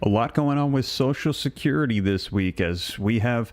A lot going on with Social Security this week as we have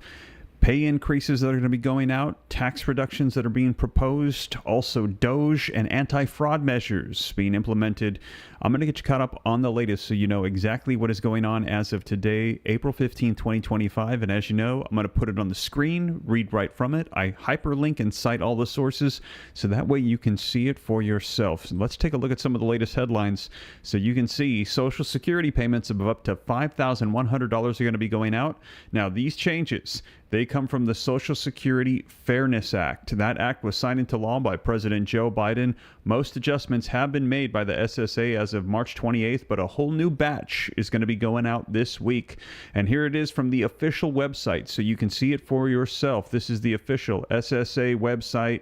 pay increases that are going to be going out, tax reductions that are being proposed, also Doge and anti-fraud measures being implemented. I'm going to get you caught up on the latest so you know exactly what is going on as of today, April 15, 2025. And as you know, I'm going to put it on the screen, read right from it. I hyperlink and cite all the sources so that way you can see it for yourself. So let's take a look at some of the latest headlines so you can see Social Security payments of up to $5,100 are going to be going out. Now, these changes, they come from the Social Security Fairness Act. That act was signed into law by President Joe Biden. Most adjustments have been made by the SSA as of March 28th, but a whole new batch is going to be going out this week. And here it is from the official website, so you can see it for yourself. This is the official SSA website.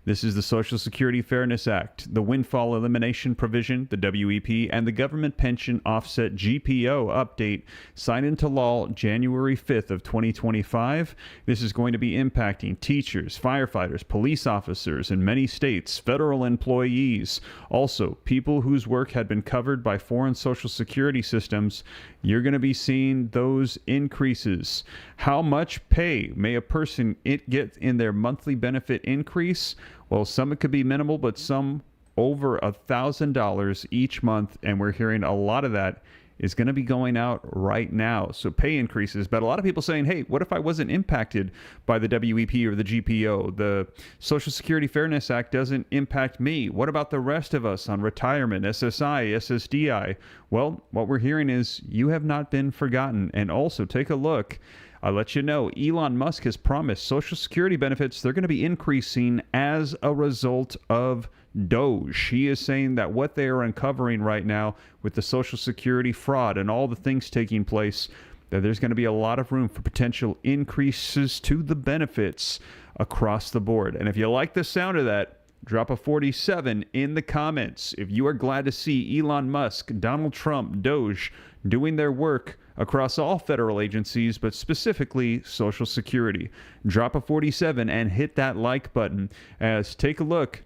This is the Social Security Fairness Act, the Windfall Elimination Provision, the WEP, and the Government Pension Offset GPO update signed into law January 5th of 2025. This is going to be impacting teachers, firefighters, police officers in many states, federal employees, also people whose work had been covered by foreign Social Security systems. You're going to be seeing those increases. How much pay may a person get in their monthly benefit increase? Well, some it could be minimal, but some over $1,000 each month, and we're hearing a lot of that is going to be going out right now. So pay increases, but a lot of people saying, hey, what if I wasn't impacted by the WEP or the GPO? The Social Security Fairness Act doesn't impact me. What about the rest of us on retirement, SSI, SSDI? Well, what we're hearing is you have not been forgotten. And also take a look. I'll let you know, Elon Musk has promised Social Security benefits, they're going to be increasing as a result of Doge. He is saying that what they are uncovering right now with the Social Security fraud and all the things taking place, that there's going to be a lot of room for potential increases to the benefits across the board. And if you like the sound of that, drop a 47 in the comments. If you are glad to see Elon Musk, Donald Trump, Doge doing their work across all federal agencies, but specifically Social Security. Drop a 47 and hit that like button as take a look.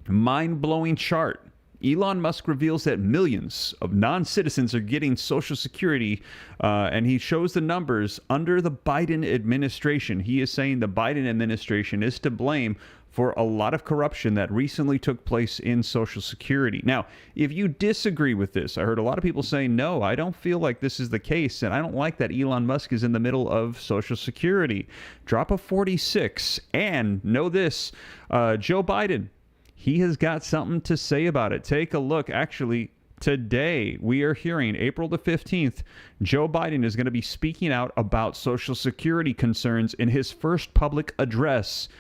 Mind-blowing chart. Elon Musk reveals that millions of non-citizens are getting Social Security, and he shows the numbers under the Biden administration. He is saying the Biden administration is to blame for a lot of corruption that recently took place in Social Security. Now, if you disagree with this, I heard a lot of people saying, no, I don't feel like this is the case, and I don't like that Elon Musk is in the middle of Social Security. Drop a 46, and know this, Joe Biden, he has got something to say about it. Take a look. Actually, today we are hearing April the 15th, Joe Biden is going to be speaking out about Social Security concerns in his first public address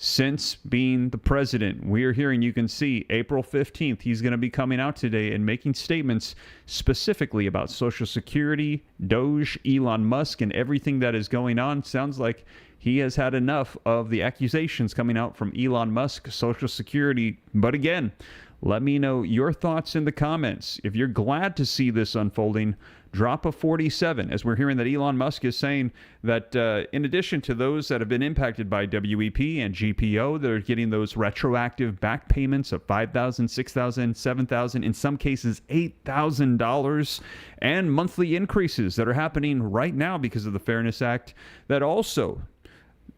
since being the president. We are hearing, you can see, April 15th, he's going to be coming out today and making statements specifically about Social Security, Doge, Elon Musk, and everything that is going on. Sounds like he has had enough of the accusations coming out from Elon Musk, Social Security. But again, let me know your thoughts in the comments. If you're glad to see this unfolding, drop a 47, as we're hearing that Elon Musk is saying that in addition to those that have been impacted by WEP and GPO, they're getting those retroactive back payments of $5,000, $6,000, $7,000, in some cases $8,000, and monthly increases that are happening right now because of the Fairness Act, that also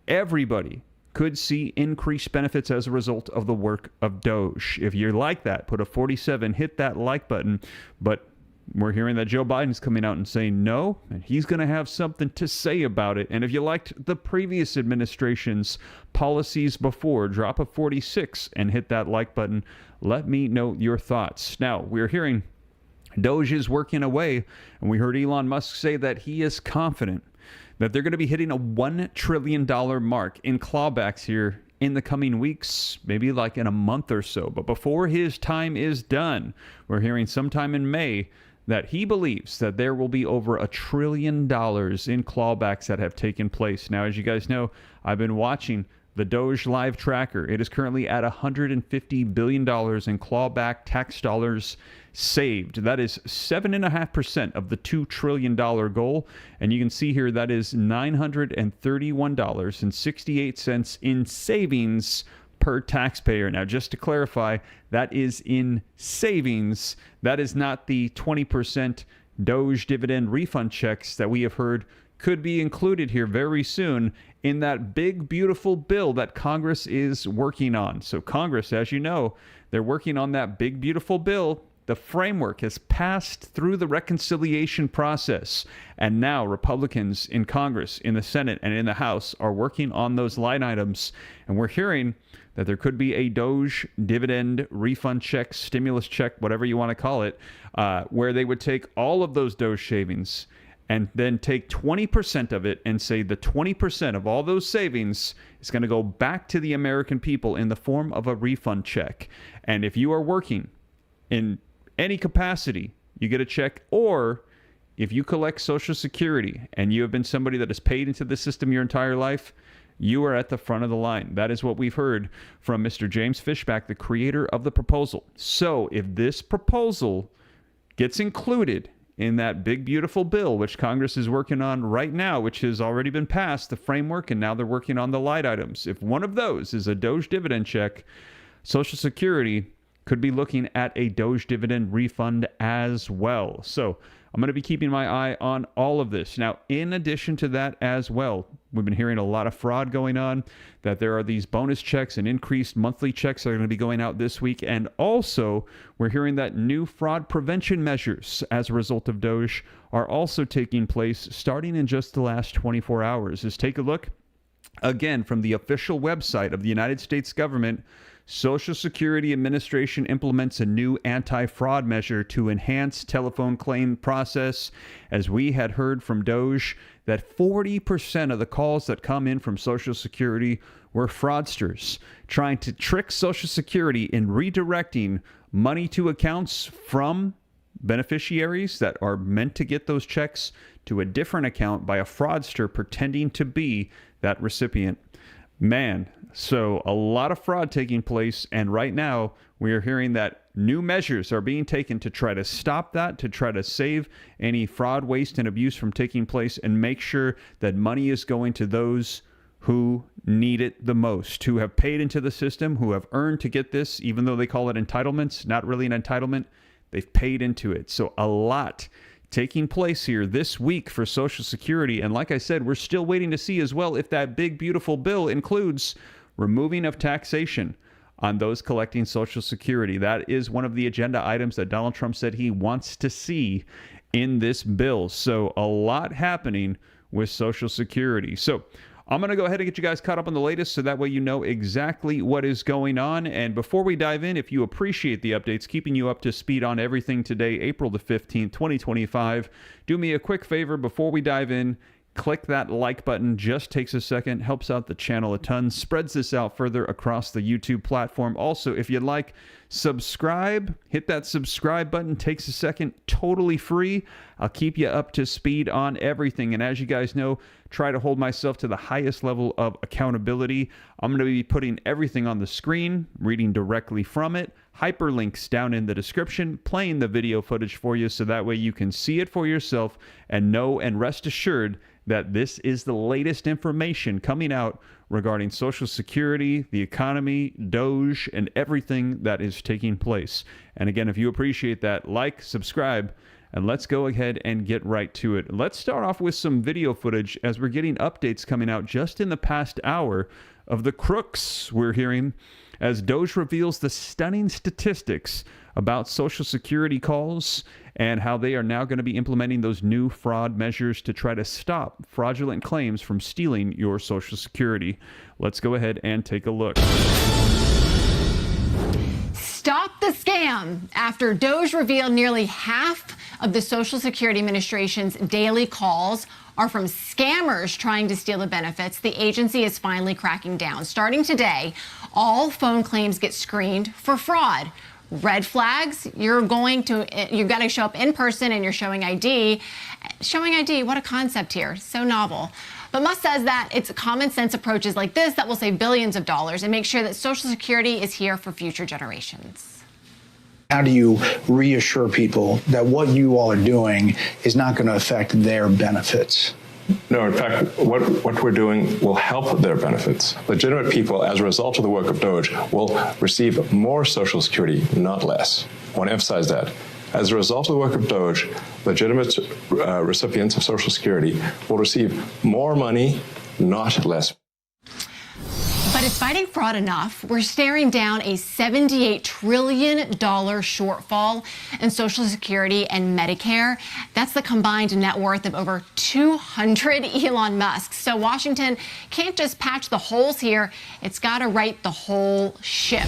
everybody could see increased benefits as a result of the work of Doge. If you're like that, put a 47, hit that like button. But we're hearing that Joe Biden's coming out and saying no, and he's going to have something to say about it. And if you liked the previous administration's policies before, drop a 46 and hit that like button. Let me know your thoughts. Now, we're hearing Doge is working away, and we heard Elon Musk say that he is confident that they're going to be hitting a $1 trillion mark in clawbacks here in the coming weeks, maybe like in a month or so. But before his time is done, we're hearing sometime in May that he believes that there will be over $1 trillion in clawbacks that have taken place. Now, as you guys know, I've been watching the Doge Live Tracker. It is currently at $150 billion in clawback tax dollars saved. That is 7.5% of the $2 trillion goal. And you can see here that is $931.68 in savings per taxpayer. Now, just to clarify, that is in savings. That is not the 20% Doge dividend refund checks that we have heard could be included here very soon in that big, beautiful bill that Congress is working on. So Congress, as you know, they're working on that big, beautiful bill. The framework has passed through the reconciliation process, and now Republicans in Congress, in the Senate, and in the House are working on those line items, and we're hearing that there could be a Doge dividend refund check, stimulus check, whatever you want to call it, where they would take all of those Doge savings and then take 20% of it and say the 20% of all those savings is going to go back to the American people in the form of a refund check. And if you are working in any capacity, you get a check, or if you collect Social Security and you have been somebody that has paid into the system your entire life, you are at the front of the line. That is what we've heard from Mr. James Fishback, the creator of the proposal. So if this proposal gets included in that big, beautiful bill, which Congress is working on right now, which has already been passed, the framework, and now they're working on the line items. If one of those is a Doge dividend check, Social Security could be looking at a Doge dividend refund as well. So I'm going to be keeping my eye on all of this. Now, in addition to that as well, we've been hearing a lot of fraud going on, that there are these bonus checks and increased monthly checks that are going to be going out this week. And also, we're hearing that new fraud prevention measures as a result of Doge are also taking place starting in just the last 24 hours. Just take a look again from the official website of the United States government. Social Security Administration implements a new anti-fraud measure to enhance telephone claim process. As we had heard from Doge, that 40% of the calls that come in from Social Security were fraudsters trying to trick Social Security in redirecting money to accounts from beneficiaries that are meant to get those checks to a different account by a fraudster pretending to be that recipient. Man, so a lot of fraud taking place, and right now we are hearing that new measures are being taken to try to stop that, to try to save any fraud, waste, and abuse from taking place, and make sure that money is going to those who need it the most, who have paid into the system, who have earned to get this, even though they call it entitlements, not really an entitlement, they've paid into it. So a lot taking place here this week for Social Security. And like I said, we're still waiting to see as well if that big, beautiful bill includes removing of taxation on those collecting Social Security. That is one of the agenda items that Donald Trump said he wants to see in this bill. So a lot happening with Social Security. So I'm going to go ahead and get you guys caught up on the latest so that way you know exactly what is going on. And before we dive in, if you appreciate the updates, keeping you up to speed on everything today, April the 15th, 2025, do me a quick favor before we dive in. Click that like button. Just takes a second, helps out the channel a ton, spreads this out further across the YouTube platform. Also, if you'd like, subscribe. Hit that subscribe button. Takes a second, totally free. I'll keep you up to speed on everything. And as you guys know, try to hold myself to the highest level of accountability. I'm going to be putting everything on the screen, reading directly from it, hyperlinks down in the description, playing the video footage for you so that way you can see it for yourself and know and rest assured that this is the latest information coming out regarding Social Security, the economy, Doge, and everything that is taking place. And again, if you appreciate that, like, subscribe, and let's go ahead and get right to it. Let's start off with some video footage as we're getting updates coming out just in the past hour of the crooks we're hearing as Doge reveals the stunning statistics about Social Security calls and how they are now going to be implementing those new fraud measures to try to stop fraudulent claims from stealing your Social Security. Let's go ahead and take a look. Stop the scam after Doge revealed nearly half of the Social Security Administration's daily calls are from scammers trying to steal the benefits. The agency is finally cracking down. Starting today, all phone claims get screened for fraud. Red flags, you've got to show up in person and you're showing ID. Showing ID, what a concept here. So novel. But Musk says that it's common sense approaches like this that will save billions of dollars and make sure that Social Security is here for future generations. How do you reassure people that what you all are doing is not going to affect their benefits? No, in fact, what we're doing will help their benefits. Legitimate people, as a result of the work of Doge, will receive more Social Security, not less. I want to emphasize that. As a result of the work of Doge, legitimate recipients of Social Security will receive more money, not less. But is fighting fraud enough? We're staring down a $78 trillion shortfall in Social Security and Medicare. That's the combined net worth of over 200 Elon Musks. So Washington can't just patch the holes here. It's got to right the whole ship.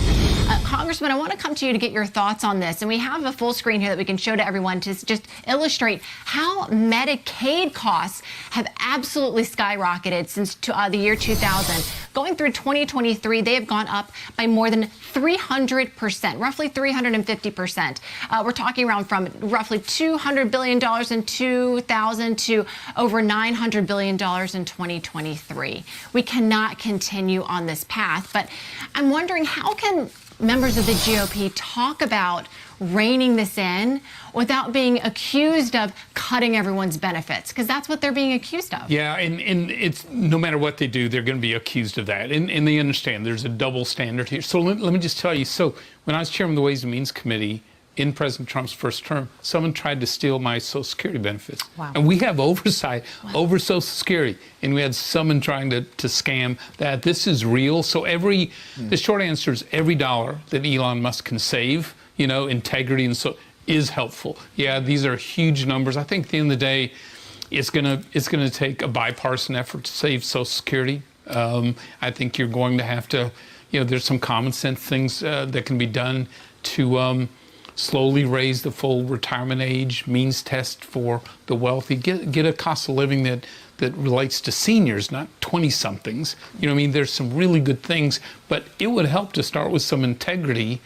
Congressman, I want to come to you to get your thoughts on this. And we have a full screen here that we can show to everyone to just illustrate how Medicaid costs have absolutely skyrocketed since the year 2000. Going through 2023, they have gone up by more than 300%, roughly 350%. We're talking around from roughly $200 billion in 2000 to over $900 billion in 2023. We cannot continue on this path, but I'm wondering, how can members of the GOP talk about reining this in without being accused of cutting everyone's benefits? Because that's what they're being accused of. Yeah, and it's no matter what they do, they're going to be accused of that. And they understand there's a double standard here. So let me just tell you, so when I was chairman of the Ways and Means Committee in President Trump's first term, someone tried to steal my Social Security benefits. Wow. And we have oversight over Social Security. And we had someone trying to scam that. This is real. So the short answer is every dollar that Elon Musk can save, integrity and so is helpful. Yeah, these are huge numbers. I think at the end of the day, it's gonna take a bipartisan effort to save Social Security. I think you're going to have to, there's some common sense things that can be done to slowly raise the full retirement age, means test for the wealthy, get a cost of living that relates to seniors, not 20-somethings. There's some really good things, but it would help to start with some integrity,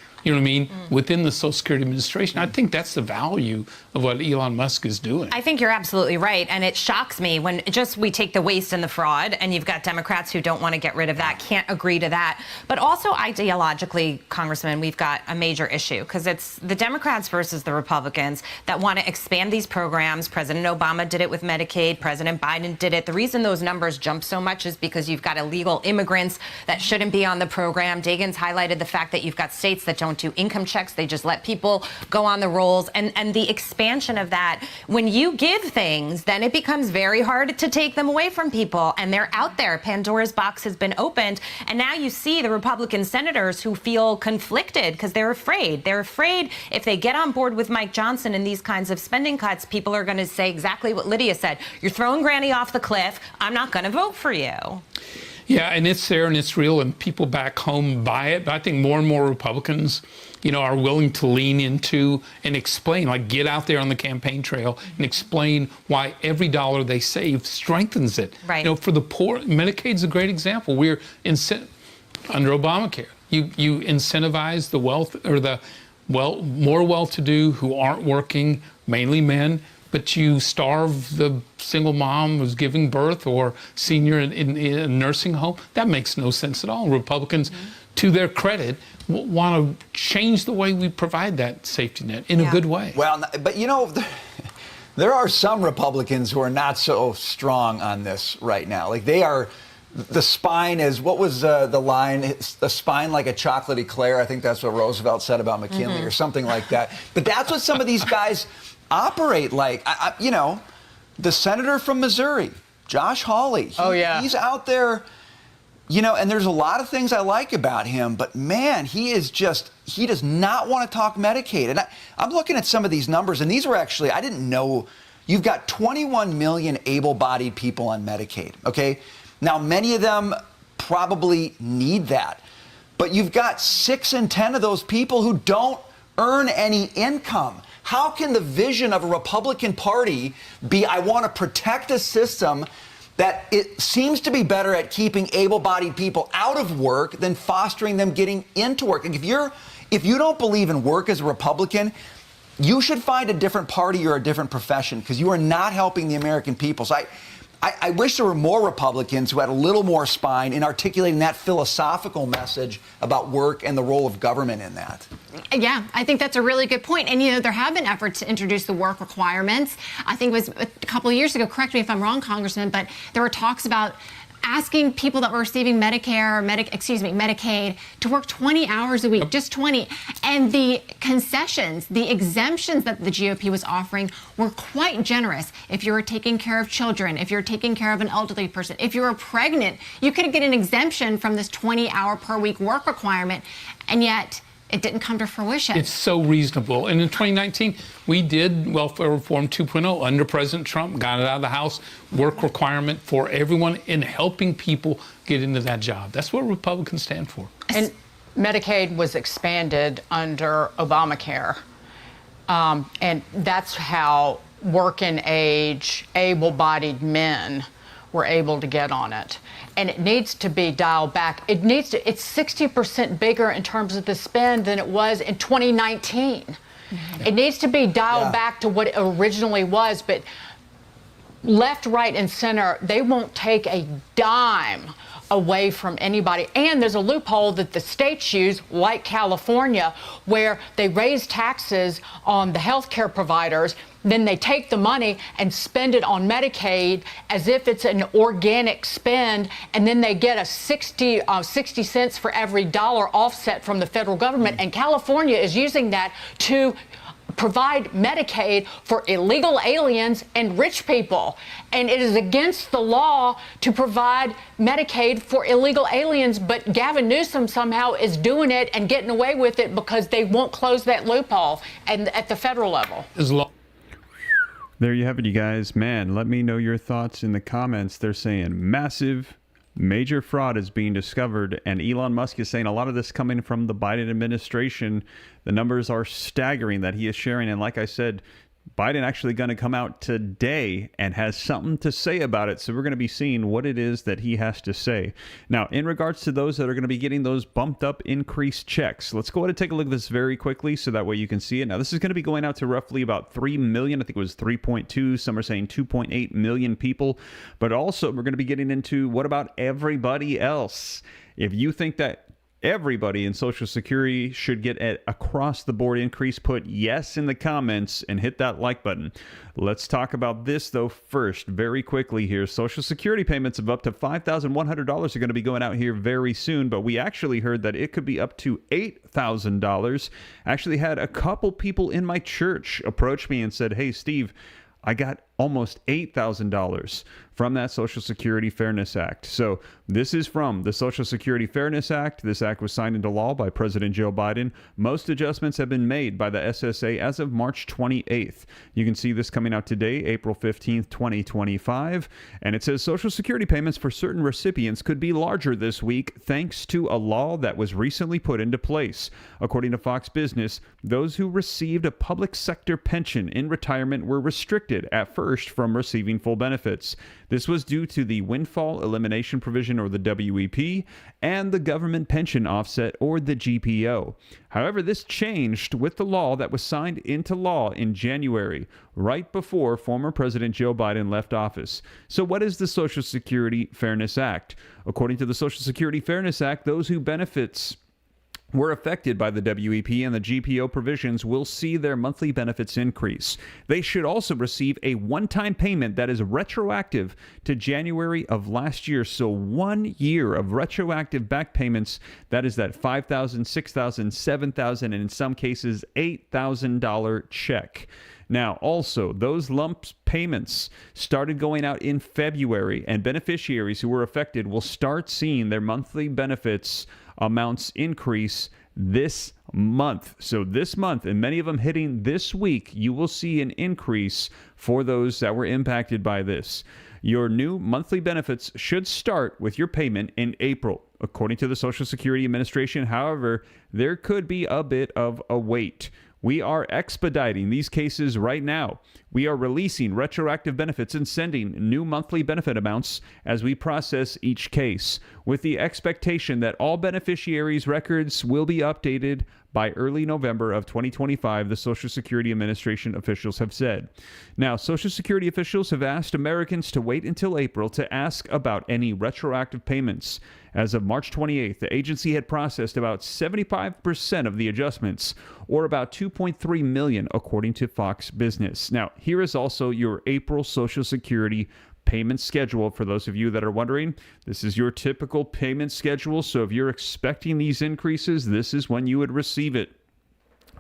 within the Social Security Administration. I think that's the value of what Elon Musk is doing. I think you're absolutely right. And it shocks me when we take the waste and the fraud, and you've got Democrats who don't want to get rid of that, can't agree to that. But also ideologically, Congressman, we've got a major issue, because it's the Democrats versus the Republicans that want to expand these programs. President Obama did it with Medicaid. President Biden did it. The reason those numbers jump so much is because you've got illegal immigrants that shouldn't be on the program. Dagan's highlighted the fact that you've got states that don't do income checks. They just let people go on the rolls. And the expansion of that, when you give things, then it becomes very hard to take them away from people. And they're out there. Pandora's box has been opened. And now you see the Republican senators who feel conflicted because they're afraid. They're afraid if they get on board with Mike Johnson and these kinds of spending cuts, people are going to say exactly what Lydia said. You're throwing Granny off the cliff. I'm not going to vote for you. Yeah, and it's there and it's real, and people back home buy it. But I think more and more Republicans, are willing to lean into and explain, like get out there on the campaign trail and explain why every dollar they save strengthens it. Right. For the poor, Medicaid's a great example. We're under Obamacare. You incentivize the wealth or the more well-to-do who aren't working, mainly men. But you starve the single mom who's giving birth or senior in a nursing home. That makes no sense at all. Republicans, to their credit, want to change the way we provide that safety net in a good way. Well, but there are some Republicans who are not so strong on this right now. Like they are, the spine is, what was the line? It's the spine like a chocolate eclair. I think that's what Roosevelt said about McKinley or something like that. But that's what some of these guys operate like. The senator from Missouri, Josh Hawley. He's out there, and there's a lot of things I like about him, but man, he does not want to talk Medicaid. And I'm looking at some of these numbers, and these were actually, I didn't know, you've got 21 million able-bodied people on Medicaid, okay? Now, many of them probably need that, but you've got 6 in 10 of those people who don't earn any income. How can the vision of a Republican Party be, I want to protect a system that it seems to be better at keeping able-bodied people out of work than fostering them getting into work? And if you don't believe in work as a Republican, you should find a different party or a different profession, because you are not helping the American people. So I wish there were more Republicans who had a little more spine in articulating that philosophical message about work and the role of government in that. Yeah, I think that's a really good point. And, there have been efforts to introduce the work requirements. I think it was a couple of years ago, correct me if I'm wrong, Congressman, but there were talks about asking people that were receiving Medicaid to work 20 hours a week, just 20. And the concessions, the exemptions that the GOP was offering were quite generous. If you were taking care of children, if you're taking care of an elderly person, if you were pregnant, you could get an exemption from this 20-hour per week work requirement. And yet it didn't come to fruition. It's so reasonable. And in 2019, we did welfare reform 2.0 under President Trump, got it out of the House, work requirement for everyone in helping people get into that job. That's what Republicans stand for. And Medicaid was expanded under Obamacare. And that's how working age, able-bodied men were able to get on it. And it needs to be dialed back. It's 60% bigger in terms of the spend than it was in 2019. Mm-hmm. It needs to be dialed back to what it originally was, but left, right, and center, they won't take a dime away from anybody. And there's a loophole that the states use, like California, where they raise taxes on the healthcare providers, then they take the money and spend it on Medicaid as if it's an organic spend, and then they get a 60 cents for every dollar offset from the federal government. And California is using that to provide Medicaid for illegal aliens and rich people. And it is against the law to provide Medicaid for illegal aliens, but Gavin Newsom somehow is doing it and getting away with it because they won't close that loophole at the federal level. There you have it, you guys. Man, let me know your thoughts in the comments. They're saying massive, major fraud is being discovered, and Elon Musk is saying a lot of this coming from the Biden administration. The numbers are staggering that he is sharing, and like I said, Biden actually going to come out today and has something to say about it. So we're going to be seeing what it is that he has to say. Now, in regards to those that are going to be getting those bumped up increased checks, let's go ahead and take a look at this very quickly so that way you can see it. Now, this is going to be going out to roughly about 3 million. I think it was 3.2. Some are saying 2.8 million people. But also, we're going to be getting into what about everybody else? If you think that everybody in Social Security should get an across-the-board increase, put yes in the comments and hit that like button. Let's talk about this, though, first, very quickly here. Social Security payments of up to $5,100 are going to be going out here very soon, but we actually heard that it could be up to $8,000. Actually had a couple people in my church approach me and said, hey, Steve, I got almost $8,000 from that Social Security Fairness Act. So this is from the Social Security Fairness Act. This act was signed into law by President Joe Biden. Most adjustments have been made by the SSA as of March 28th. You can see this coming out today, April 15th, 2025. And it says Social Security payments for certain recipients could be larger this week thanks to a law that was recently put into place. According to Fox Business, those who received a public sector pension in retirement were restricted at first from receiving full benefits. This was due to the windfall elimination provision, or the WEP, and the government pension offset, or the GPO. However, this changed with the law that was signed into law in January, right before former President Joe Biden left office. So what is the Social Security Fairness Act? According to the Social Security Fairness Act, those who benefits were affected by the WEP and the GPO provisions will see their monthly benefits increase. They should also receive a one-time payment that is retroactive to January of last year. So 1 year of retroactive back payments, that is that $5,000, $6,000, $7,000, and in some cases $8,000 check. Now, also, those lump payments started going out in February, and beneficiaries who were affected will start seeing their monthly benefits amounts increase this month. So this month, and many of them hitting this week, you will see an increase for those that were impacted by this. Your new monthly benefits should start with your payment in April, according to the Social Security Administration. However, there could be a bit of a wait. We are expediting these cases right now. We are releasing retroactive benefits and sending new monthly benefit amounts as we process each case, with the expectation that all beneficiaries' records will be updated by early November of 2025, the Social Security Administration officials have said. Now, Social Security officials have asked Americans to wait until April to ask about any retroactive payments. As of March 28th, the agency had processed about 75% of the adjustments, or about 2.3 million, according to Fox Business. Now, here is also your April Social Security payment schedule. For those of you that are wondering, this is your typical payment schedule. So if you're expecting these increases, this is when you would receive it.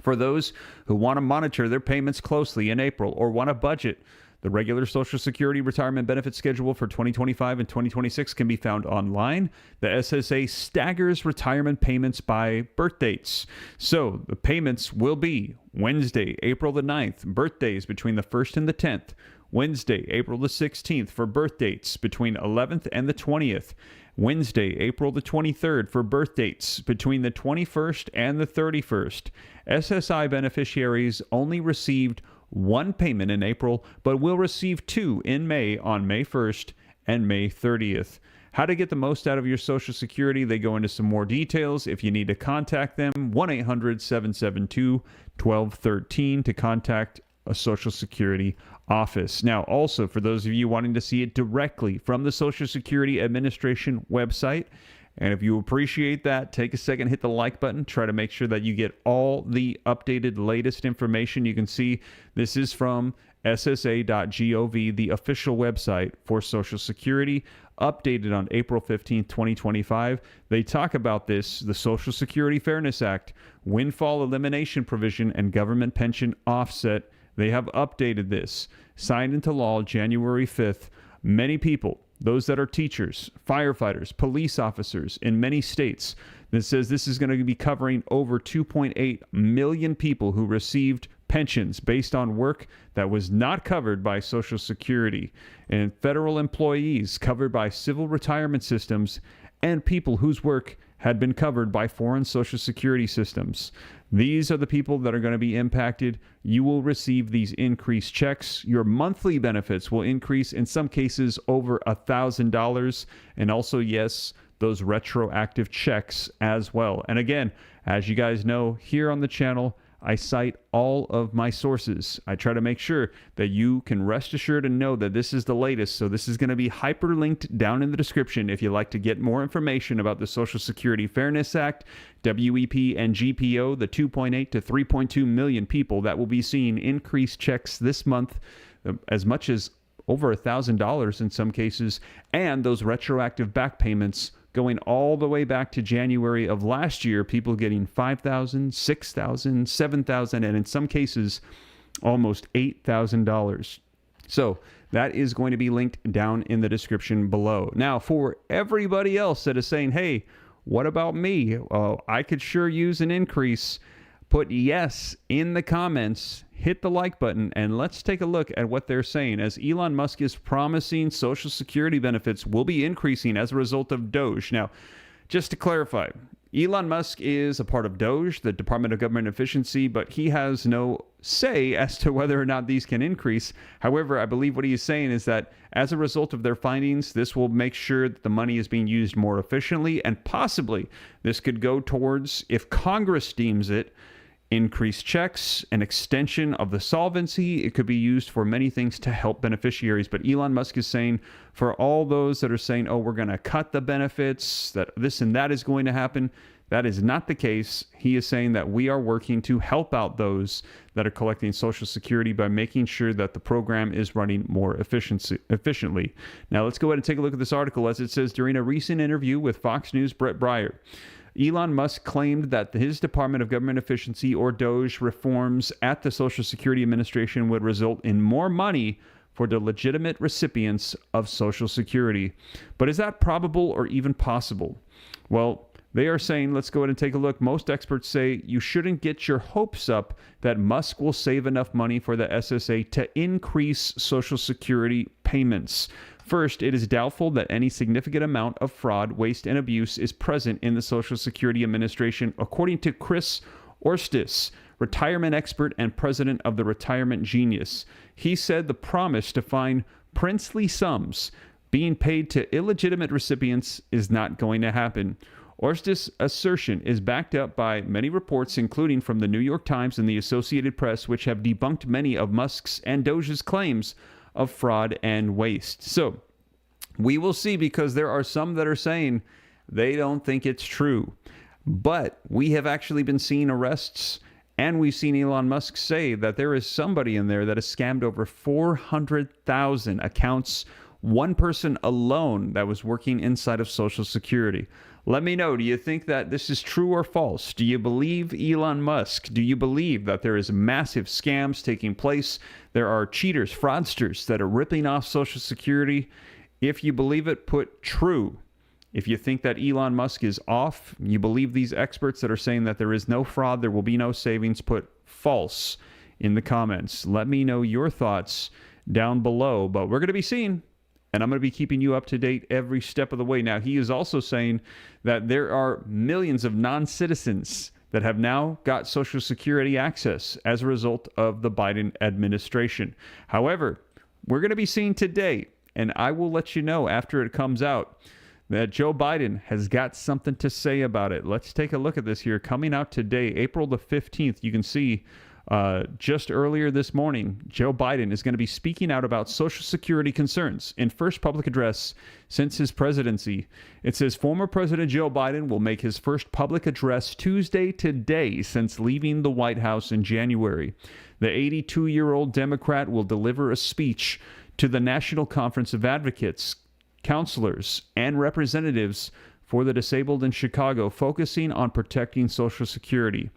For those who want to monitor their payments closely in April or want to budget, the regular Social Security retirement benefit schedule for 2025 and 2026 can be found online. The SSA staggers retirement payments by birth dates. So the payments will be Wednesday, April the 9th, birthdays between the 1st and the 10th. Wednesday, April the 16th for birth dates between 11th and the 20th. Wednesday, April the 23rd for birth dates between the 21st and the 31st. SSI beneficiaries only received one payment in April, but will receive two in May on May 1st and May 30th. How to get the most out of your Social Security, they go into some more details. If you need to contact them, 1-800-772-1213 to contact a Social Security office. Now, also, for those of you wanting to see it directly from the Social Security Administration website, and if you appreciate that, take a second, hit the like button, try to make sure that you get all the updated latest information. You can see this is from ssa.gov, the official website for Social Security, updated on April 15th, 2025. They talk about this, the Social Security Fairness Act, windfall elimination provision, and government pension offset. They have updated this, signed into law January 5th. Many people, those that are teachers, firefighters, police officers in many states, that says this is going to be covering over 2.8 million people who received pensions based on work that was not covered by Social Security, and federal employees covered by civil retirement systems, and people whose work had been covered by foreign Social Security systems. These are the people that are going to be impacted. You will receive these increased checks. Your monthly benefits will increase, in some cases, over $1,000. And also, yes, those retroactive checks as well. And again, as you guys know, here on the channel, I cite all of my sources. I try to make sure that you can rest assured and know that this is the latest. So this is going to be hyperlinked down in the description if you'd like to get more information about the Social Security Fairness Act, WEP, and GPO, the 2.8 to 3.2 million people that will be seeing increased checks this month, as much as over $1,000 in some cases, and those retroactive back payments going all the way back to January of last year, people getting $5,000, $6,000, $7,000, and in some cases, almost $8,000. So that is going to be linked down in the description below. Now, for everybody else that is saying, hey, what about me? I could sure use an increase. Put yes in the comments, hit the like button, and let's take a look at what they're saying. As Elon Musk is promising Social Security benefits will be increasing as a result of Doge. Now, just to clarify, Elon Musk is a part of Doge, the Department of Government Efficiency, but he has no say as to whether or not these can increase. However, I believe what he is saying is that as a result of their findings, this will make sure that the money is being used more efficiently, and possibly this could go towards, if Congress deems it, increased checks, an extension of the solvency. It could be used for many things to help beneficiaries. But Elon Musk is saying, for all those that are saying, oh, we're going to cut the benefits, that this and that is going to happen, that is not the case. He is saying that we are working to help out those that are collecting Social Security by making sure that the program is running more efficiently. Now, let's go ahead and take a look at this article. As it says, during a recent interview with Fox News' Brett Breyer, Elon Musk claimed that his Department of Government Efficiency, or Doge, reforms at the Social Security Administration would result in more money for the legitimate recipients of Social Security. But is that probable or even possible? Well, they are saying, let's go ahead and take a look. Most experts say you shouldn't get your hopes up that Musk will save enough money for the SSA to increase Social Security payments. First, it is doubtful that any significant amount of fraud, waste, and abuse is present in the Social Security Administration, according to Chris Orstis, retirement expert and president of the Retirement Genius. He said the promise to find princely sums being paid to illegitimate recipients is not going to happen. Orstis' assertion is backed up by many reports, including from the New York Times and the Associated Press, which have debunked many of Musk's and Doge's claims of fraud and waste. So we will see, because there are some that are saying they don't think it's true. But we have actually been seeing arrests, and we've seen Elon Musk say that there is somebody in there that has scammed over 400,000 accounts one person alone that was working inside of Social Security. Let me know, do you think that this is true or false? Do you believe Elon Musk? Do you believe that there is massive scams taking place? There are cheaters, fraudsters that are ripping off Social Security. If you believe it, put true. If you think that Elon Musk is off, you believe these experts that are saying that there is no fraud, there will be no savings, put false in the comments. Let me know your thoughts down below. But we're going to be seeing, and I'm going to be keeping you up to date every step of the way. Now, he is also saying that there are millions of non-citizens that have now got Social Security access as a result of the Biden administration. However, we're going to be seeing today, and I will let you know after it comes out, that Joe Biden has got something to say about it. Let's take a look at this here. Coming out today, April the 15th, you can see just earlier this morning, Joe Biden is going to be speaking out about Social Security concerns in first public address since his presidency. It says former President Joe Biden will make his first public address Tuesday today since leaving the White House in January. The 82-year-old Democrat will deliver a speech to the National Conference of Advocates, counselors, and representatives for the disabled in Chicago, focusing on protecting Social Security.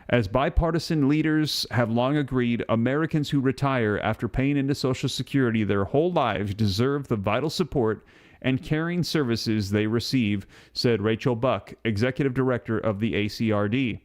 As bipartisan leaders have long agreed, Americans who retire after paying into Social Security their whole lives deserve the vital support and caring services they receive, said Rachel Buck, executive director of the ACRD.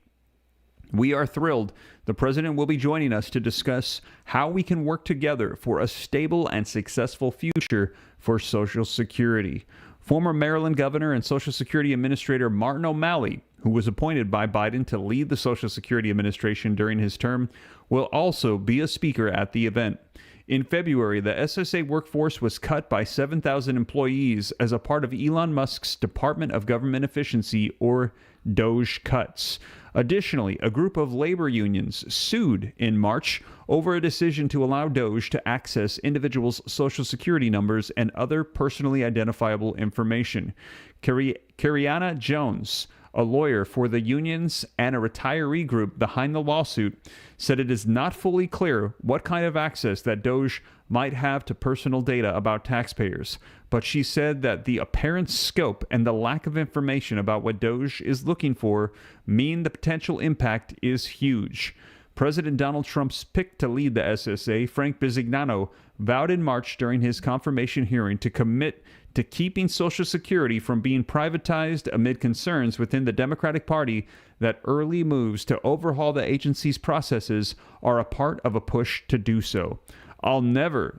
We are thrilled the president will be joining us to discuss how we can work together for a stable and successful future for Social Security. Former Maryland governor and Social Security Administrator Martin O'Malley, who was appointed by Biden to lead the Social Security Administration during his term, will also be a speaker at the event. In February, the SSA workforce was cut by 7,000 employees as a part of Elon Musk's Department of Government Efficiency, or Doge, cuts. Additionally, a group of labor unions sued in March over a decision to allow Doge to access individuals' Social Security numbers and other personally identifiable information. Kariana Jones, a lawyer for the unions and a retiree group behind the lawsuit, said it is not fully clear what kind of access that Doge might have to personal data about taxpayers, but she said that the apparent scope and the lack of information about what Doge is looking for mean the potential impact is huge. President Donald Trump's pick to lead the SSA, Frank Bisignano, vowed in March during his confirmation hearing to commit to keeping Social Security from being privatized amid concerns within the Democratic Party that early moves to overhaul the agency's processes are a part of a push to do so. I've never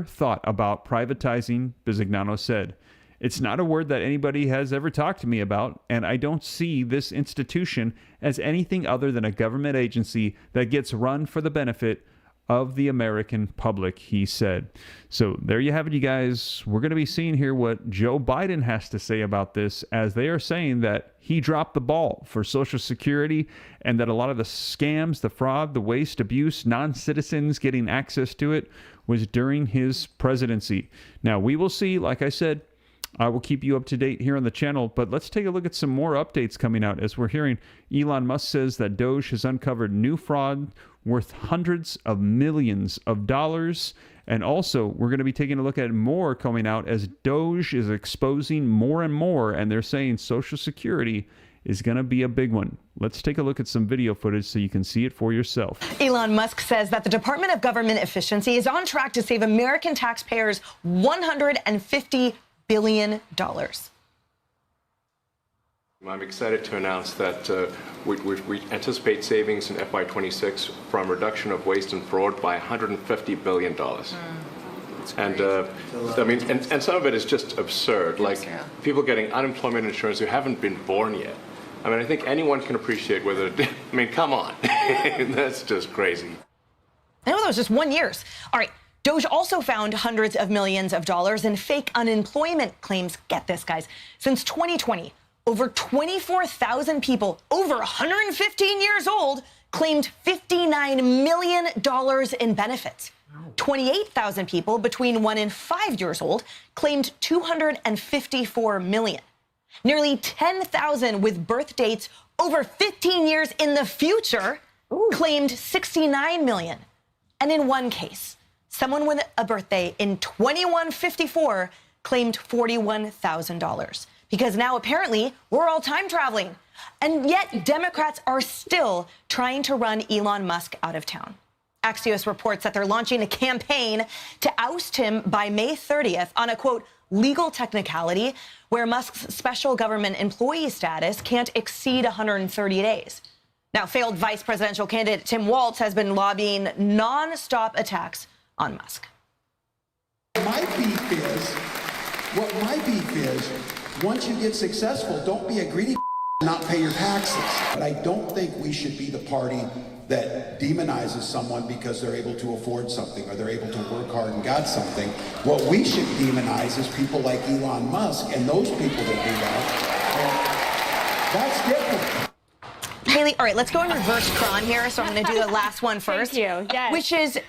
thought about privatizing, Bisignano said. It's not a word that anybody has ever talked to me about, and I don't see this institution as anything other than a government agency that gets run for the benefit of the American public, he said. So there you have it, you guys. We're going to be seeing here what Joe Biden has to say about this, as they are saying that he dropped the ball for Social Security and that a lot of the scams, the fraud, the waste, abuse, non-citizens getting access to it was during his presidency. Now, we will see, like I said, I will keep you up to date here on the channel, but let's take a look at some more updates coming out. As we're hearing, Elon Musk says that Doge has uncovered new fraud worth hundreds of millions of dollars. And also, we're going to be taking a look at more coming out as Doge is exposing more and more, and they're saying Social Security is going to be a big one. Let's take a look at some video footage so you can see it for yourself. Elon Musk says that the Department of Government Efficiency is on track to save American taxpayers $150 billion. I'm excited to announce that we anticipate savings in FY26 from reduction of waste and fraud by $150 billion. And I mean, and some of it is just absurd, like people getting unemployment insurance who haven't been born yet. I mean, I think anyone can appreciate whether, I mean, come on, that's just crazy. I know that was just 1 year. All right. Doge also found hundreds of millions of dollars in fake unemployment claims. Get this, guys. Since 2020, over 24,000 people over 115 years old claimed $59 million in benefits. 28,000 people between 1 and 5 years old claimed $254 million. Nearly 10,000 with birth dates over 15 years in the future claimed $69 million. And in one case, someone with a birthday in 2154 claimed $41,000 because now apparently we're all time traveling. And yet Democrats are still trying to run Elon Musk out of town. Axios reports that they're launching a campaign to oust him by May 30th on a, quote, legal technicality where Musk's special government employee status can't exceed 130 days. Now, failed vice presidential candidate Tim Walz has been lobbying non-stop attacks on Musk. What my beef is, once you get successful, don't be a greedy and not pay your taxes. But I don't think we should be the party that demonizes someone because they're able to afford something or they're able to work hard and got something. What we should demonize is people like Elon Musk and those people that do that. That's different. Haley, all right, let's go in reverse cron here. So I'm going to do the last one first. Thank you. Yes. Which is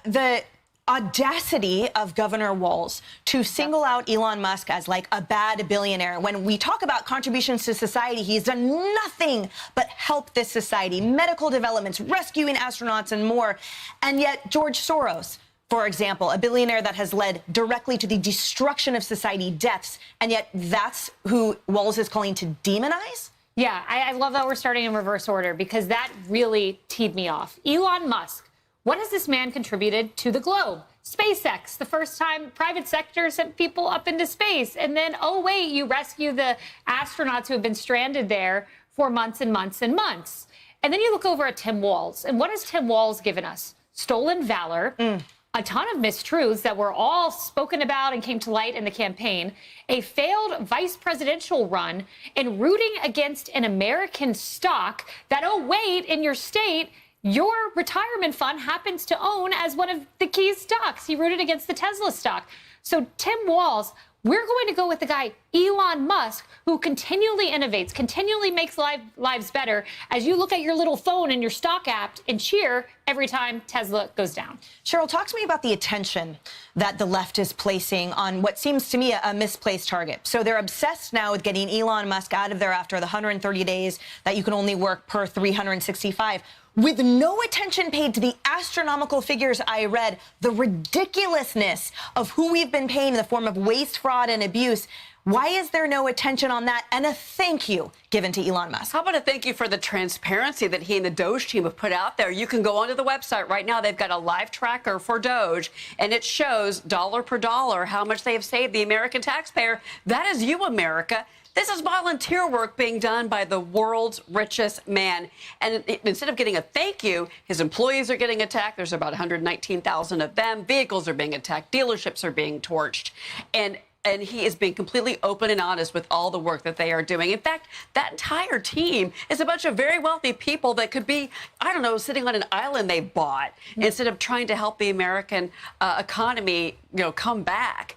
the audacity of Governor Walz to single out Elon Musk as like a bad billionaire. When we talk about contributions to society, he's done nothing but help this society, medical developments, rescuing astronauts and more. And yet George Soros, for example, a billionaire that has led directly to the destruction of society, deaths, and yet that's who Walz is calling to demonize? Yeah, I love that we're starting in reverse order because that really teed me off. Elon Musk. What has this man contributed to the globe? SpaceX, the first time private sector sent people up into space. And then, oh, wait, you rescue the astronauts who have been stranded there for months and months and months. And then you look over at Tim Walz. And what has Tim Walz given us? Stolen valor, a ton of mistruths that were all spoken about and came to light in the campaign, a failed vice presidential run, and rooting against an American stock that, oh, wait, in your state, your retirement fund happens to own as one of the key stocks. He rooted against the Tesla stock. So Tim Walz, we're going to go with the guy, Elon Musk, who continually innovates, continually makes lives better as you look at your little phone and your stock app and cheer every time Tesla goes down. Cheryl, talk to me about the attention that the left is placing on what seems to me a misplaced target. So they're obsessed now with getting Elon Musk out of there after the 130 days that you can only work per 365. With no attention paid to the astronomical figures I read, the ridiculousness of who we've been paying in the form of waste, fraud, and abuse. Why is there no attention on that and a thank you given to Elon Musk? How about a thank you for the transparency that he and the Doge team have put out there? You can go onto the website right now. They've got a live tracker for Doge, and it shows dollar per dollar how much they have saved the American taxpayer. That is you, America. This is volunteer work being done by the world's richest man. And instead of getting a thank you, his employees are getting attacked. There's about 119,000 of them. Vehicles are being attacked. Dealerships are being torched. And he is being completely open and honest with all the work that they are doing. In fact, that entire team is a bunch of very wealthy people that could be, I don't know, sitting on an island they bought instead of trying to help the American economy, come back.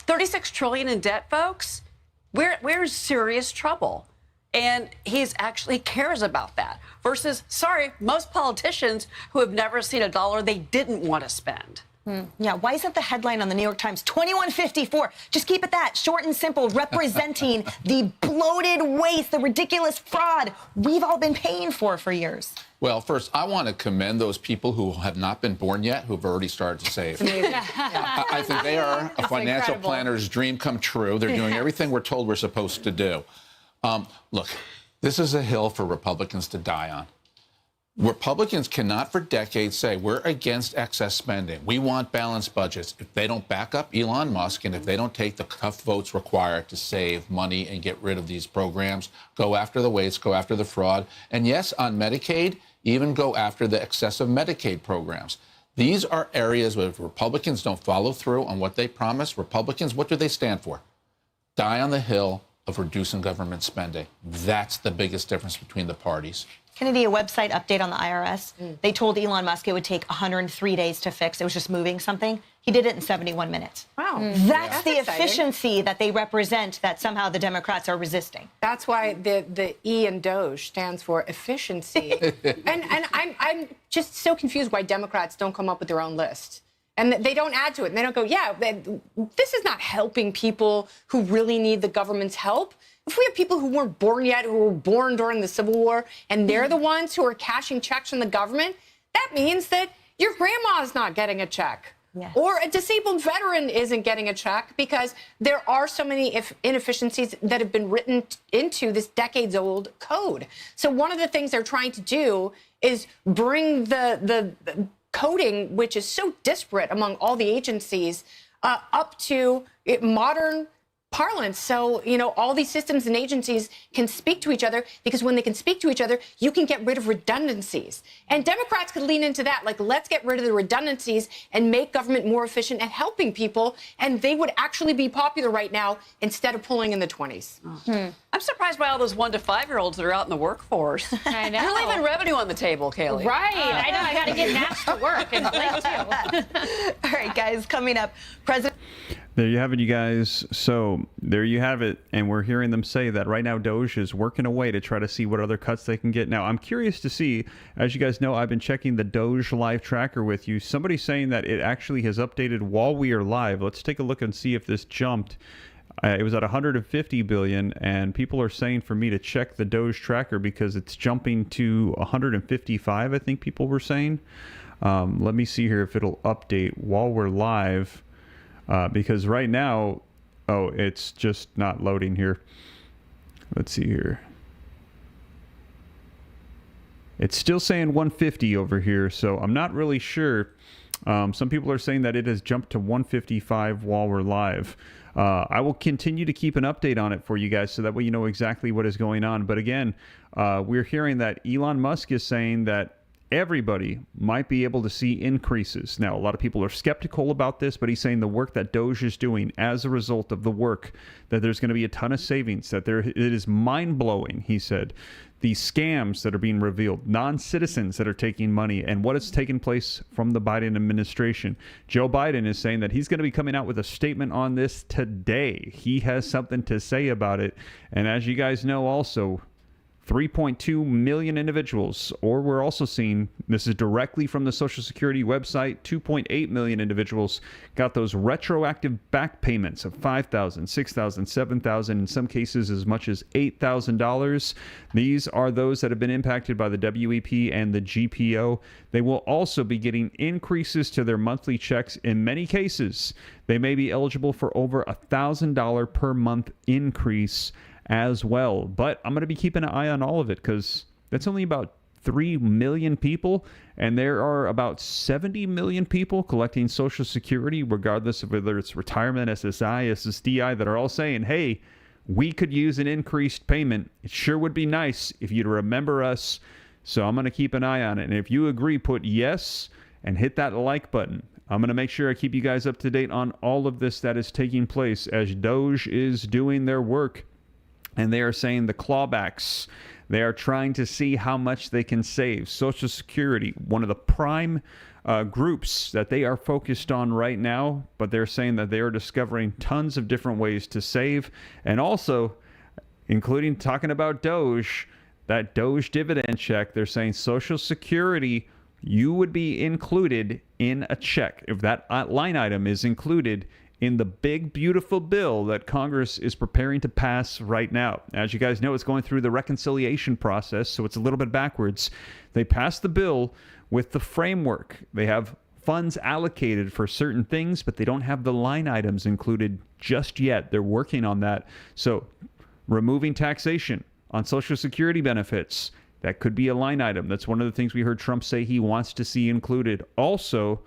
$36 trillion in debt, folks. We're in serious trouble. And he cares about that. Versus, sorry, most politicians who have never seen a dollar they didn't want to spend. Yeah, why isn't the headline on the New York Times 2154? Just keep it that, short and simple, representing the bloated waste, the ridiculous fraud we've all been paying for years. Well, first, I want to commend those people who have not been born yet, who've already started to save. I think they are a financial planner's dream come true. They're doing everything we're told we're supposed to do. Look, this is a hill for Republicans to die on. Republicans cannot for decades say we're against excess spending. We want balanced budgets. If they don't back up Elon Musk and if they don't take the tough votes required to save money and get rid of these programs, go after the waste, go after the fraud, and yes, on Medicaid, even go after the excessive Medicaid programs. These are areas where if Republicans don't follow through on what they promise, Republicans, what do they stand for? Die on the hill of reducing government spending. That's the biggest difference between the parties. Kennedy, a website update on the IRS. They told Elon Musk it would take 103 days to fix. It was just moving something. He did it in 71 minutes. Wow. That's the efficiency that they represent that somehow the Democrats are resisting. That's why the E in Doge stands for efficiency. and I'm just so confused why Democrats don't come up with their own list. And they don't add to it. And they don't go, yeah, this is not helping people who really need the government's help. If we have people who weren't born yet, who were born during the Civil War, and they're the ones who are cashing checks from the government, that means that your grandma's not getting a check. Yes. Or a disabled veteran isn't getting a check because there are so many inefficiencies that have been written into this decades-old code. So one of the things they're trying to do is bring the coding, which is so disparate among all the agencies, up to modern parlance. So, all these systems and agencies can speak to each other, because when they can speak to each other, you can get rid of redundancies. And Democrats could lean into that. Like, let's get rid of the redundancies and make government more efficient at helping people. And they would actually be popular right now instead of pulling in the 20s. Oh. I'm surprised by all those 1 to 5 year olds that are out in the workforce. I know. You're leaving revenue on the table, Kaylee. Right. I know. I got to get Nash to work and Blake too. All right, guys, coming up, President. There you have it, you guys. So there you have it. And we're hearing them say that right now Doge is working away to try to see what other cuts they can get. Now, I'm curious to see, as you guys know, I've been checking the Doge live tracker with you. Somebody's saying that it actually has updated while we are live. Let's take a look and see if this jumped. It was at 150 billion, and people are saying for me to check the Doge tracker because it's jumping to 155, I think people were saying. Let me see here if it'll update while we're live. Because right now, it's just not loading here. Let's see here. It's still saying 150 over here, so I'm not really sure. Some people are saying that it has jumped to 155 while we're live. I will continue to keep an update on it for you guys so that way you know exactly what is going on. But again, we're hearing that Elon Musk is saying that everybody might be able to see increases. Now, a lot of people are skeptical about this, but he's saying the work that Doge is doing as a result of the work, that there's going to be a ton of savings, that it is mind-blowing, he said. The scams that are being revealed, non-citizens that are taking money, and what has taken place from the Biden administration. Joe Biden is saying that he's going to be coming out with a statement on this today. He has something to say about it. And as you guys know also, 3.2 million individuals, or we're also seeing, this is directly from the Social Security website, 2.8 million individuals got those retroactive back payments of $5,000, $6,000, $7,000, in some cases as much as $8,000. These are those that have been impacted by the WEP and the GPO. They will also be getting increases to their monthly checks. In many cases, they may be eligible for over $1,000 per month increase as well. But I'm going to be keeping an eye on all of it because that's only about 3 million people, and there are about 70 million people collecting Social Security, regardless of whether it's retirement, SSI, SSDI, that are all saying, hey, we could use an increased payment. It sure would be nice if you'd remember us. So I'm going to keep an eye on it. And if you agree, put yes and hit that like button. I'm going to make sure I keep you guys up to date on all of this that is taking place as Doge is doing their work. And they are saying the clawbacks, they are trying to see how much they can save. Social Security, one of the prime groups that they are focused on right now, but they're saying that they are discovering tons of different ways to save. And also, including talking about Doge, that Doge dividend check, they're saying Social Security, you would be included in a check. If that line item is included in the big, beautiful bill that Congress is preparing to pass right now. As you guys know, it's going through the reconciliation process, so it's a little bit backwards. They passed the bill with the framework. They have funds allocated for certain things, but they don't have the line items included just yet. They're working on that. So removing taxation on Social Security benefits, that could be a line item. That's one of the things we heard Trump say he wants to see included. Also,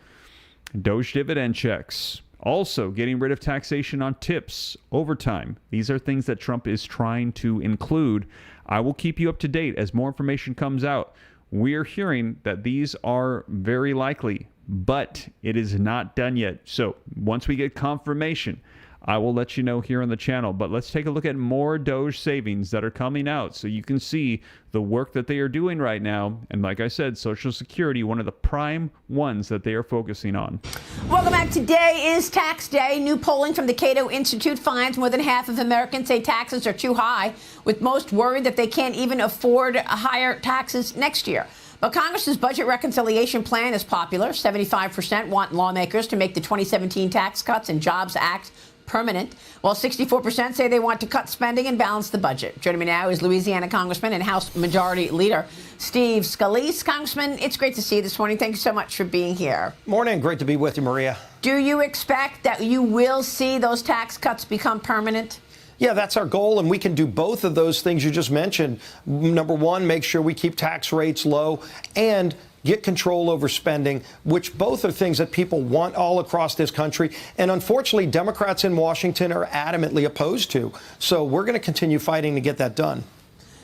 Doge dividend checks. Also, getting rid of taxation on tips, overtime. These are things that Trump is trying to include. I will keep you up to date as more information comes out. We're hearing that these are very likely, but it is not done yet. So once we get confirmation, I will let you know here on the channel. But let's take a look at more Doge savings that are coming out so you can see the work that they are doing right now. And like I said, Social Security, one of the prime ones that they are focusing on. Welcome back. Today is tax day. New polling from the Cato Institute finds more than half of Americans say taxes are too high, with most worried that they can't even afford higher taxes next year. But Congress's budget reconciliation plan is popular. 75% want lawmakers to make the 2017 Tax Cuts and Jobs Act permanent, while 64% say they want to cut spending and balance the budget. Joining me now is Louisiana Congressman and House Majority Leader Steve Scalise. Congressman, it's great to see you this morning. Thank you so much for being here. Morning. Great to be with you, Maria. Do you expect that you will see those tax cuts become permanent? Yeah, that's our goal, and we can do both of those things you just mentioned. Number one, make sure we keep tax rates low and get control over spending, which both are things that people want all across this country. And unfortunately, Democrats in Washington are adamantly opposed to. So we're going to continue fighting to get that done.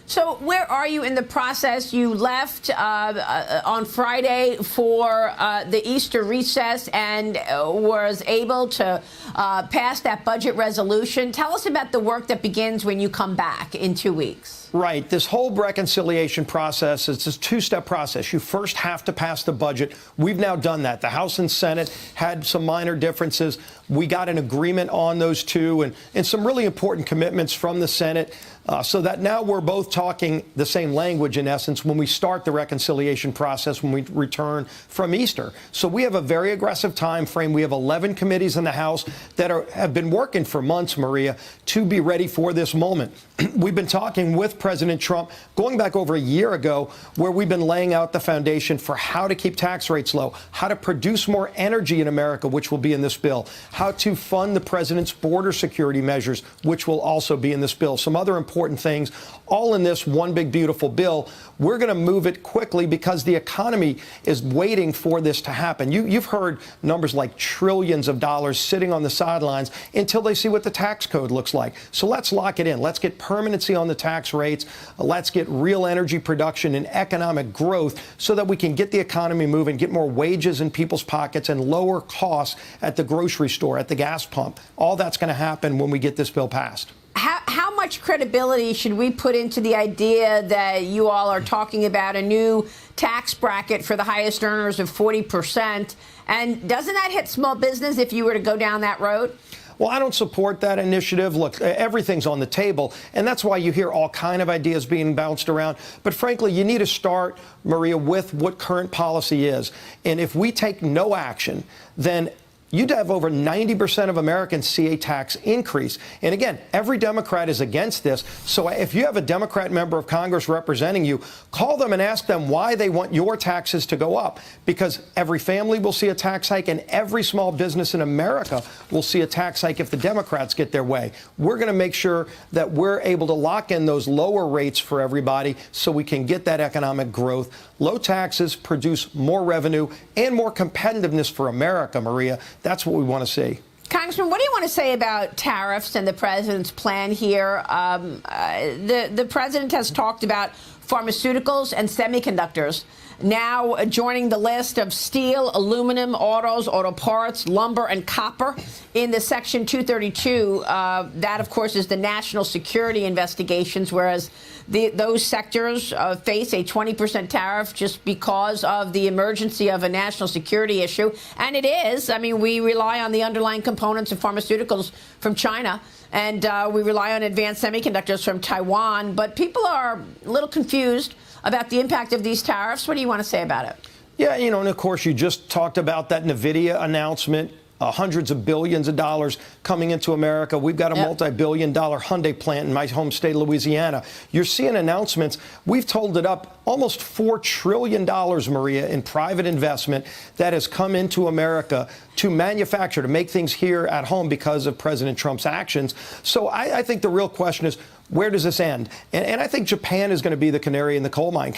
So where are you in the process? You left on Friday for the Easter recess and was able to pass that budget resolution. Tell us about the work that begins when you come back in 2 weeks. Right. This whole reconciliation process is a two-step process. You first have to pass the budget. We've now done that. The House and Senate had some minor differences. We got an agreement on those two and some really important commitments from the Senate so that now we're both talking the same language, in essence, when we start the reconciliation process when we return from Easter. So we have a very aggressive time frame. We have 11 committees in the House that have been working for months, Maria, to be ready for this moment. We've been talking with President Trump going back over a year ago, where we've been laying out the foundation for how to keep tax rates low, how to produce more energy in America, which will be in this bill, how to fund the president's border security measures, which will also be in this bill. Some other important things, all in this one big, beautiful bill. We're going to move it quickly because the economy is waiting for this to happen. You've heard numbers like trillions of dollars sitting on the sidelines until they see what the tax code looks like. So let's lock it in. Let's get permanency on the tax rates. Let's get real energy production and economic growth so that we can get the economy moving, get more wages in people's pockets, and lower costs at the grocery store, at the gas pump. All that's going to happen when we get this bill passed. How much credibility should we put into the idea that you all are talking about a new tax bracket for the highest earners of 40%? And doesn't that hit small business if you were to go down that road? Well, I don't support that initiative. Look, everything's on the table, and that's why you hear all kind of ideas being bounced around. But frankly, you need to start, Maria, with what current policy is. And if we take no action, then you'd have over 90% of Americans see a tax increase. And again, every Democrat is against this. So if you have a Democrat member of Congress representing you, call them and ask them why they want your taxes to go up. Because every family will see a tax hike and every small business in America will see a tax hike if the Democrats get their way. We're going to make sure that we're able to lock in those lower rates for everybody so we can get that economic growth. Low taxes produce more revenue and more competitiveness for America, Maria. That's what we want to see. Congressman, what do you want to say about tariffs and the president's plan here? The president has talked about pharmaceuticals and semiconductors now joining the list of steel, aluminum, autos, auto parts, lumber, and copper in the Section 232. That, of course, is the national security investigations, whereas those sectors face a 20% tariff just because of the emergency of a national security issue. And it is. I mean, we rely on the underlying components of pharmaceuticals from China, and we rely on advanced semiconductors from Taiwan. But people are a little confused about the impact of these tariffs. What do you want to say about it? Yeah, you know, and of course, you just talked about that NVIDIA announcement. Hundreds of billions of dollars coming into America. We've got a multi-billion-dollar Hyundai plant in my home state of Louisiana. You're seeing announcements. We've totaled it up almost $4 trillion, Maria, in private investment that has come into America to manufacture, to make things here at home because of President Trump's actions. So I think the real question is, where does this end? And I think Japan is going to be the canary in the coal mine.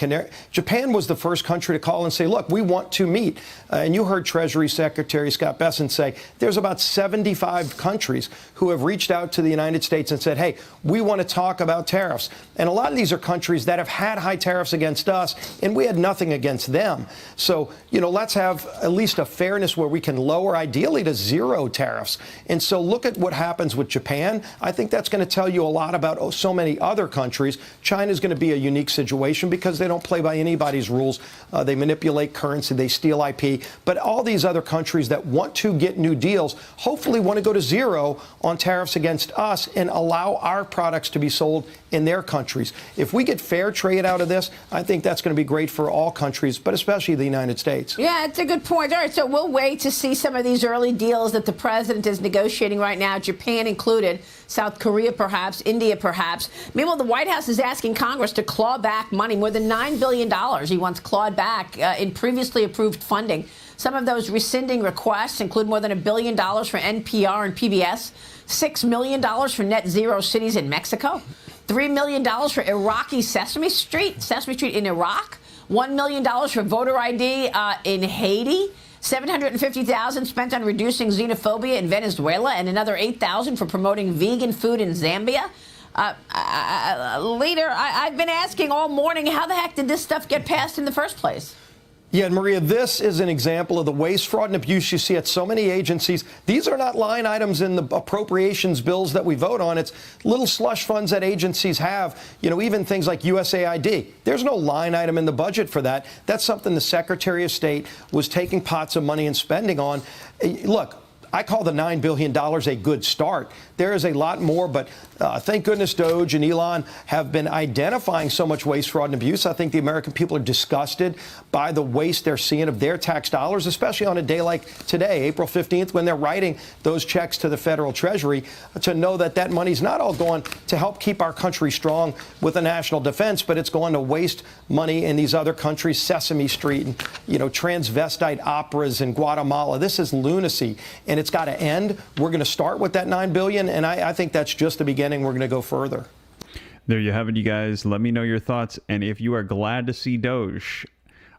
Japan was the first country to call and say, look, we want to meet. And you heard Treasury Secretary Scott Bessent say there's about 75 countries who have reached out to the United States and said, hey, we want to talk about tariffs. And a lot of these are countries that have had high tariffs against us, and we had nothing against them. So, you know, let's have at least a fairness where we can lower, ideally, to zero tariffs. And so look at what happens with Japan. I think that's going to tell you a lot about so many other countries. China is going to be a unique situation because they don't play by anybody's rules. They manipulate currency. They steal IP. But all these other countries that want to get new deals, hopefully want to go to zero on tariffs against us and allow our products to be sold in their countries. If we get fair trade out of this, I think that's going to be great for all countries, but especially the United States. Yeah, it's a good point. All right, so we'll wait to see some of these early deals that the president is negotiating right now, Japan included, South Korea perhaps, India perhaps. Meanwhile, the White House is asking Congress to claw back money, more than $9 billion he wants clawed back in previously approved funding. Some of those rescinding requests include more than $1 billion for NPR and PBS, $6 million for net zero cities in Mexico, $3 million for Iraqi Sesame Street in Iraq, $1 million for voter ID in Haiti, $750,000 spent on reducing xenophobia in Venezuela, and another $8,000 for promoting vegan food in Zambia. Leader, I've been asking all morning, how the heck did this stuff get passed in the first place? Yeah, and Maria, this is an example of the waste, fraud, and abuse you see at so many agencies. These are not line items in the appropriations bills that we vote on. It's little slush funds that agencies have, even things like USAID. There's no line item in the budget for that. That's something the Secretary of State was taking pots of money and spending on. Look, I call the $9 billion a good start. There is a lot more, but thank goodness Doge and Elon have been identifying so much waste, fraud, and abuse. I think the American people are disgusted by the waste they're seeing of their tax dollars, especially on a day like today, April 15th, when they're writing those checks to the federal treasury, to know that that money's not all going to help keep our country strong with a national defense, but it's going to waste money in these other countries, Sesame Street and, transvestite operas in Guatemala. This is lunacy, and it's got to end. We're going to start with that $9 billion, and I think that's just the beginning. We're going to go further. There you have it, you guys. Let me know your thoughts. And if you are glad to see Doge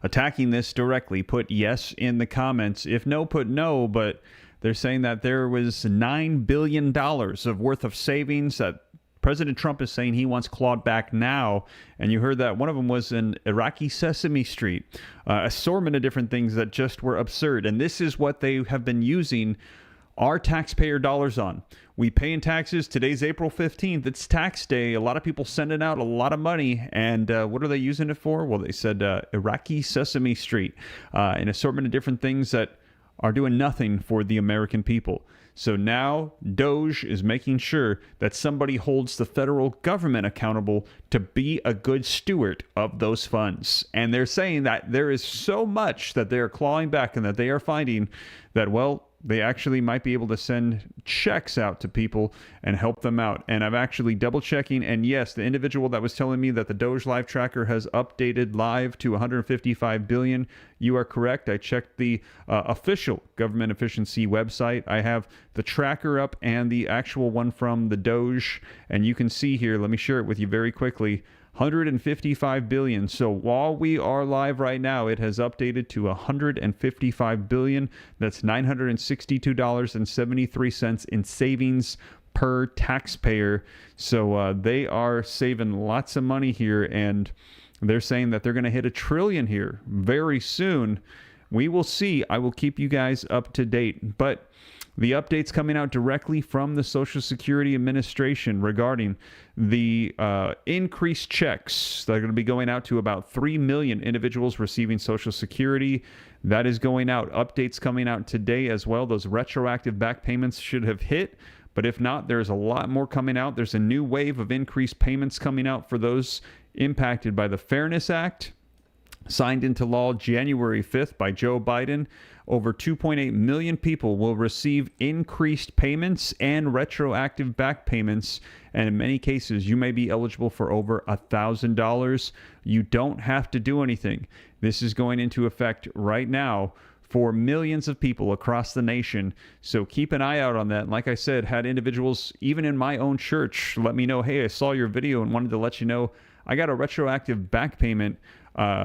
attacking this directly, put yes in the comments. If no, put no. But they're saying that there was $9 billion of worth of savings that President Trump is saying he wants clawed back now. And you heard that one of them was in Iraqi Sesame Street. Assortment of different things that just were absurd. And this is what they have been using our taxpayer dollars on. We pay in taxes. Today's April 15th. It's tax day. A lot of people sending out a lot of money. And what are they using it for? Well, they said Iraqi Sesame Street, an assortment of different things that are doing nothing for the American people. So now Doge is making sure that somebody holds the federal government accountable to be a good steward of those funds. And they're saying that there is so much that they are clawing back and that they are finding that, well, they actually might be able to send checks out to people and help them out. And I'm actually double checking. And yes, the individual that was telling me that the Doge Live Tracker has updated live to 155 billion. You are correct. I checked the official government efficiency website. I have the tracker up and the actual one from the Doge. And you can see here, let me share it with you very quickly. 155 billion. So while we are live right now, it has updated to 155 billion. That's $962.73 in savings per taxpayer. So they are saving lots of money here, and they're saying that they're going to hit $1 trillion here very soon. We will see. I will keep you guys up to date. But the updates coming out directly from the Social Security Administration regarding the increased checks that are going to be going out to about 3 million individuals receiving Social Security. That is going out. Updates coming out today as well. Those retroactive back payments should have hit. But if not, there's a lot more coming out. There's a new wave of increased payments coming out for those impacted by the Fairness Act, signed into law January 5th by Joe Biden. Over 2.8 million people will receive increased payments and retroactive back payments. And in many cases, you may be eligible for over $1,000. You don't have to do anything. This is going into effect right now for millions of people across the nation. So keep an eye out on that. And like I said, had individuals, even in my own church, let me know, hey, I saw your video and wanted to let you know I got a retroactive back payment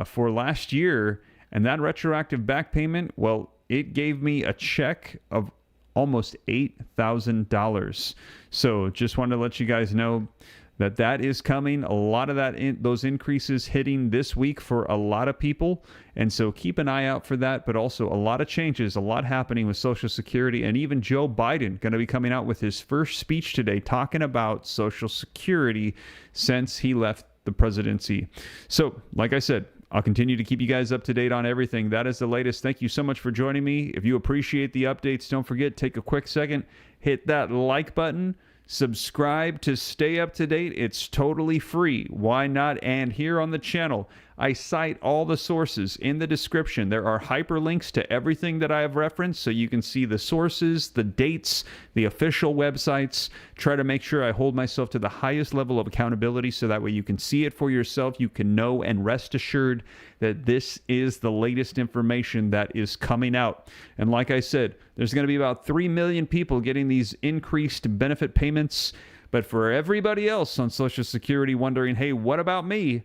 for last year. And that retroactive back payment, well, it gave me a check of almost $8,000. So just wanted to let you guys know that that is coming. A lot of those increases hitting this week for a lot of people. And so keep an eye out for that, but also a lot of changes, a lot happening with Social Security, and even Joe Biden going to be coming out with his first speech today talking about Social Security since he left the presidency. So, like I said, I'll continue to keep you guys up to date on everything. That is the latest. Thank you so much for joining me. If you appreciate the updates, don't forget, take a quick second, hit that like button, subscribe to stay up to date. It's totally free. Why not? And here on the channel, I cite all the sources in the description. There are hyperlinks to everything that I have referenced, so you can see the sources, the dates, the official websites. Try to make sure I hold myself to the highest level of accountability, so that way you can see it for yourself. You can know and rest assured that this is the latest information that is coming out. And like I said, there's going to be about 3 million people getting these increased benefit payments. But for everybody else on Social Security wondering, hey, what about me?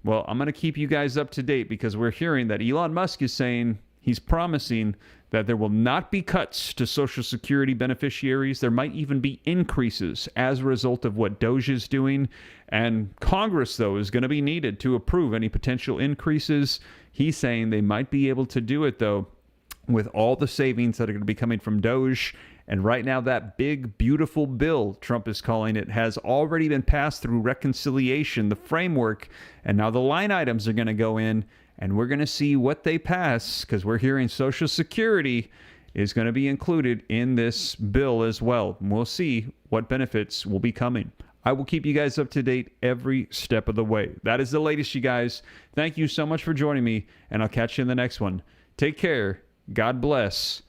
Well, I'm going to keep you guys up to date, because we're hearing that Elon Musk is saying, he's promising that there will not be cuts to Social Security beneficiaries. There might even be increases as a result of what Doge is doing. And Congress, though, is going to be needed to approve any potential increases. He's saying they might be able to do it, though, with all the savings that are going to be coming from Doge. And right now, that big, beautiful bill, Trump is calling it, has already been passed through reconciliation, the framework. And now the line items are going to go in, and we're going to see what they pass, because we're hearing Social Security is going to be included in this bill as well. And we'll see what benefits will be coming. I will keep you guys up to date every step of the way. That is the latest, you guys. Thank you so much for joining me, and I'll catch you in the next one. Take care. God bless.